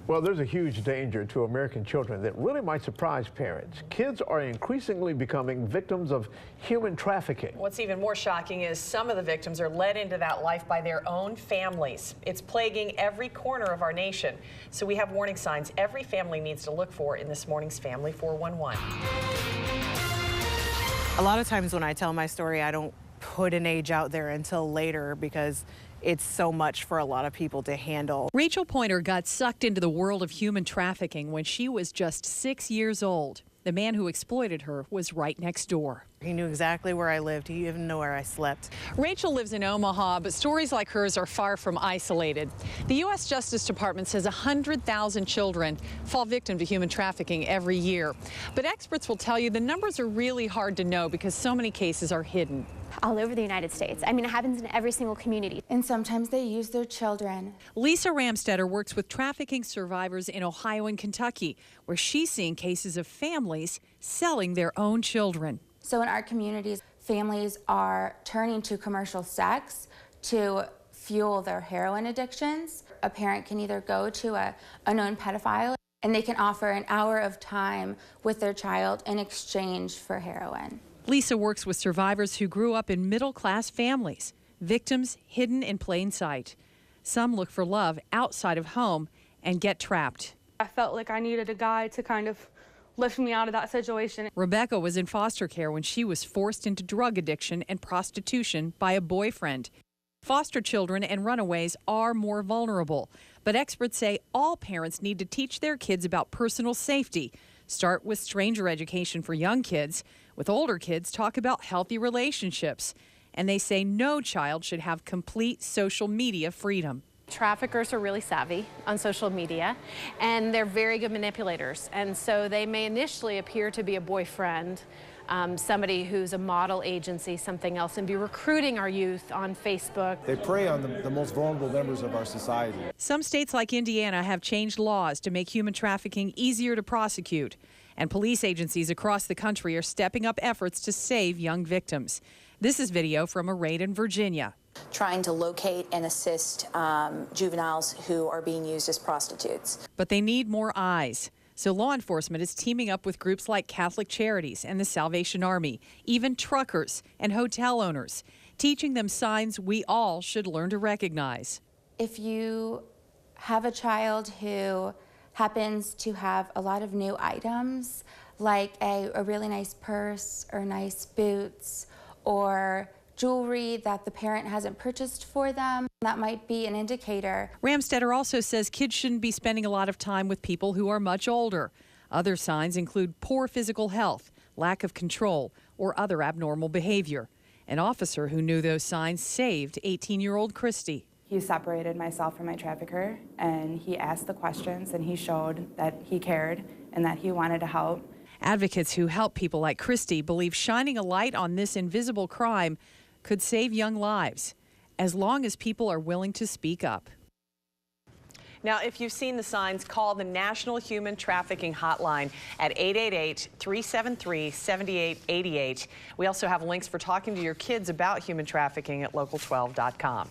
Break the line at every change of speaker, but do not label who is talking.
Well, there's a huge danger to American children that really might surprise parents. Kids are increasingly becoming victims of human trafficking.
What's even more shocking is some of the victims are led into that life by their own families. It's plaguing every corner of our nation. So we have warning signs every family needs to look for in this morning's Family 411.
A lot of times when I tell my story, I don't put an age out there until later because it's so much for a lot of people to handle.
Rachel Pointer got sucked into the world of human trafficking when she was just 6 years old. The man who exploited her was right next door.
He knew exactly where I lived. He even knew where I slept.
Rachel lives in Omaha, but stories like hers are far from isolated. The U.S. Justice Department says 100,000 children fall victim to human trafficking every year. But experts will tell you the numbers are really hard to know because so many cases are hidden.
All over the United States. I mean, it happens in every single community.
And sometimes they use their children.
Lisa Ramstetter works with trafficking survivors in Ohio and Kentucky, where she's seeing cases of families selling their own children.
So in our communities, families are turning to commercial sex to fuel their heroin addictions. A parent can either go to a known pedophile and they can offer an hour of time with their child in exchange for heroin.
Lisa works with survivors who grew up in middle-class families, victims hidden in plain sight. Some look for love outside of home and get trapped.
I felt like I needed a guy to kind of lift me out of that situation.
Rebecca was in foster care when she was forced into drug addiction and prostitution by a boyfriend. Foster children and runaways are more vulnerable, but experts say all parents need to teach their kids about personal safety. Start with stranger education for young kids. With older kids, talk about healthy relationships. And they say no child should have complete social media freedom.
Traffickers are really savvy on social media, and they're very good manipulators. And so they may initially appear to be a boyfriend, somebody who's a model agency, something else, and be recruiting our youth on Facebook.
They prey on the most vulnerable members of our society.
Some states like Indiana have changed laws to make human trafficking easier to prosecute. And police agencies across the country are stepping up efforts to save young victims. This is video from a raid in Virginia.
Trying to locate and assist juveniles who are being used as prostitutes.
But they need more eyes. So law enforcement is teaming up with groups like Catholic Charities and the Salvation Army, even truckers and hotel owners, teaching them signs we all should learn to recognize.
If you have a child who happens to have a lot of new items, like a really nice purse or nice boots or jewelry that the parent hasn't purchased for them, that might be an indicator.
Ramstetter also says kids shouldn't be spending a lot of time with people who are much older. Other signs include poor physical health, lack of control, or other abnormal behavior. An officer who knew those signs saved 18-year-old Christy.
He separated myself from my trafficker, and he asked the questions, and he showed that he cared and that he wanted to help.
Advocates who help people like Christy believe shining a light on this invisible crime could save young lives, as long as people are willing to speak up.
Now, if you've seen the signs, call the National Human Trafficking Hotline at 888-373-7888. We also have links for talking to your kids about human trafficking at local12.com.